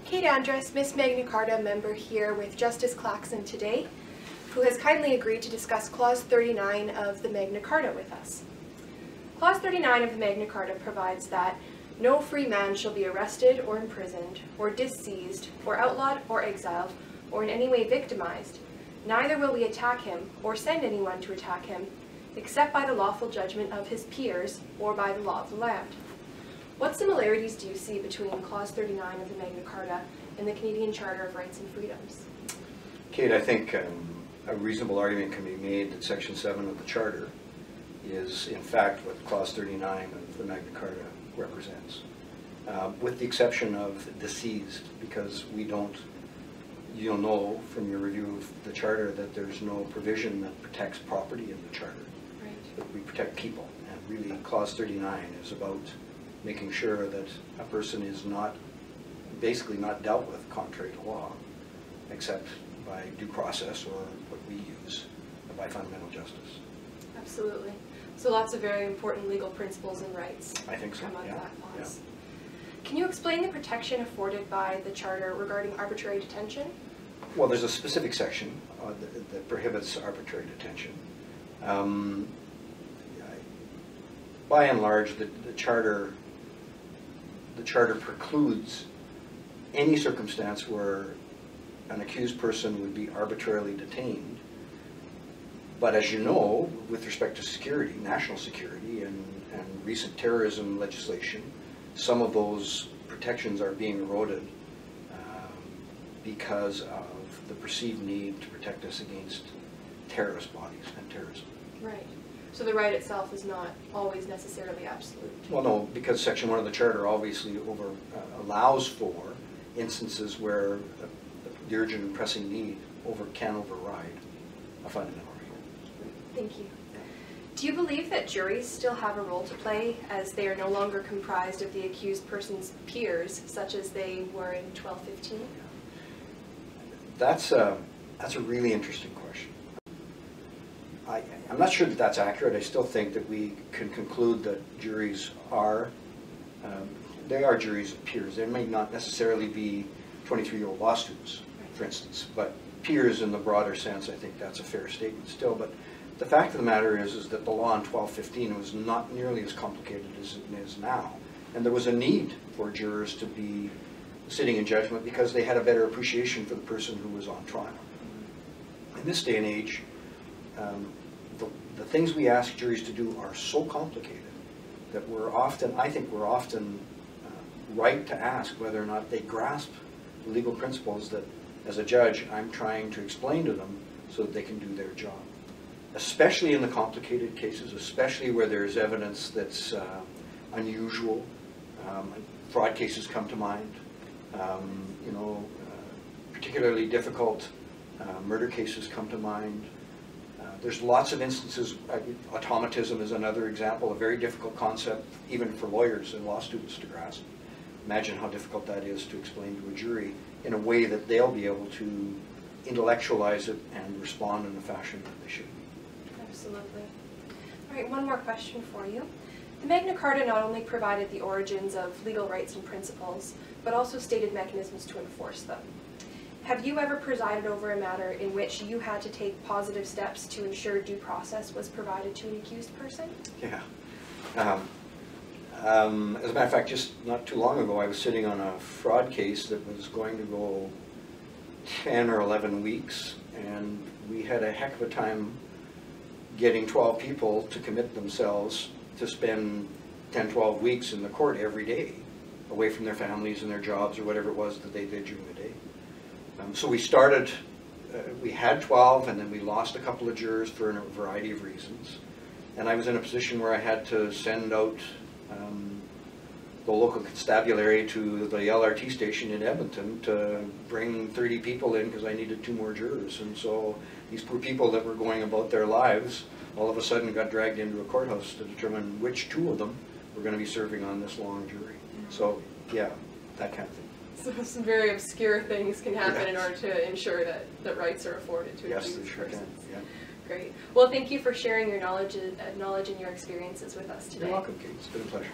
Kate Andress, Ms.Magna member here with Justice Clackson today, who has kindly agreed to discuss Clause 39 of the Magna Carta with us. Clause 39 of the Magna Carta provides that no free man shall be arrested or imprisoned, or disseized, or outlawed, or exiled, or in any way victimized. Neither will we attack him, or send anyone to attack him, except by the lawful judgment of his peers, or by the law of the land. What similarities do you see between Clause 39 of the Magna Carta and the Canadian Charter of Rights and Freedoms? Kate, I think a reasonable argument can be made that Section 7 of the Charter is, in fact, what Clause 39 of the Magna Carta represents, with the exception of deceased, because you'll know from your review of the Charter that there's no provision that protects property in the Charter. Right. But we protect people, and really Clause 39 is about making sure that a person is basically not dealt with contrary to law, except by due process or what we use by fundamental justice. Absolutely. So lots of very important legal principles and rights I think so, come out of that clause. Yeah. Can you explain the protection afforded by the Charter regarding arbitrary detention? Well, there's a specific section that prohibits arbitrary detention. By and large, the Charter precludes any circumstance where an accused person would be arbitrarily detained. But as you know, with respect to security, national security, and recent terrorism legislation, some of those protections are being eroded because of the perceived need to protect us against terrorist bodies and terrorism. Right. So the right itself is not always necessarily absolute. Well, no, because Section 1 of the Charter obviously allows for instances where the urgent and pressing need can override a fundamental right. Thank you. Do you believe that juries still have a role to play as they are no longer comprised of the accused person's peers, such as they were in 1215? That's a really interesting question. I'm not sure that that's accurate. I still think that we can conclude that juries are juries of peers. They may not necessarily be 23-year-old law students, for instance, but peers in the broader sense. I think that's a fair statement still. But the fact of the matter is that the law in 1215 was not nearly as complicated as it is now, and there was a need for jurors to be sitting in judgment because they had a better appreciation for the person who was on trial. In this day and age, the things we ask juries to do are so complicated that I think we're often right to ask whether or not they grasp the legal principles that, as a judge, I'm trying to explain to them so that they can do their job. Especially in the complicated cases, especially where there's evidence that's unusual. Fraud cases come to mind. Particularly difficult murder cases come to mind. There's lots of instances. Automatism is another example, a very difficult concept even for lawyers and law students to grasp. Imagine how difficult that is to explain to a jury in a way that they'll be able to intellectualize it and respond in the fashion that they should. Absolutely. All right, one more question for you. The Magna Carta not only provided the origins of legal rights and principles, but also stated mechanisms to enforce them. Have you ever presided over a matter in which you had to take positive steps to ensure due process was provided to an accused person? Yeah. As a matter of fact, just not too long ago, I was sitting on a fraud case that was going to go 10 or 11 weeks, and we had a heck of a time getting 12 people to commit themselves to spend 10, 12 weeks in the court every day, away from their families and their jobs or whatever it was that they did during the day. So we started, we had 12, and then we lost a couple of jurors for a variety of reasons. And I was in a position where I had to send out the local constabulary to the LRT station in Edmonton to bring 30 people in because I needed 2 more jurors. And so these poor people that were going about their lives all of a sudden got dragged into a courthouse to determine which 2 of them were going to be serving on this long jury. So yeah, that kind of thing. So some very obscure things can happen in order to ensure that rights are afforded to accused persons. Yeah. Great. Well, thank you for sharing your knowledge and your experiences with us today. You're welcome, Kate. It's been a pleasure.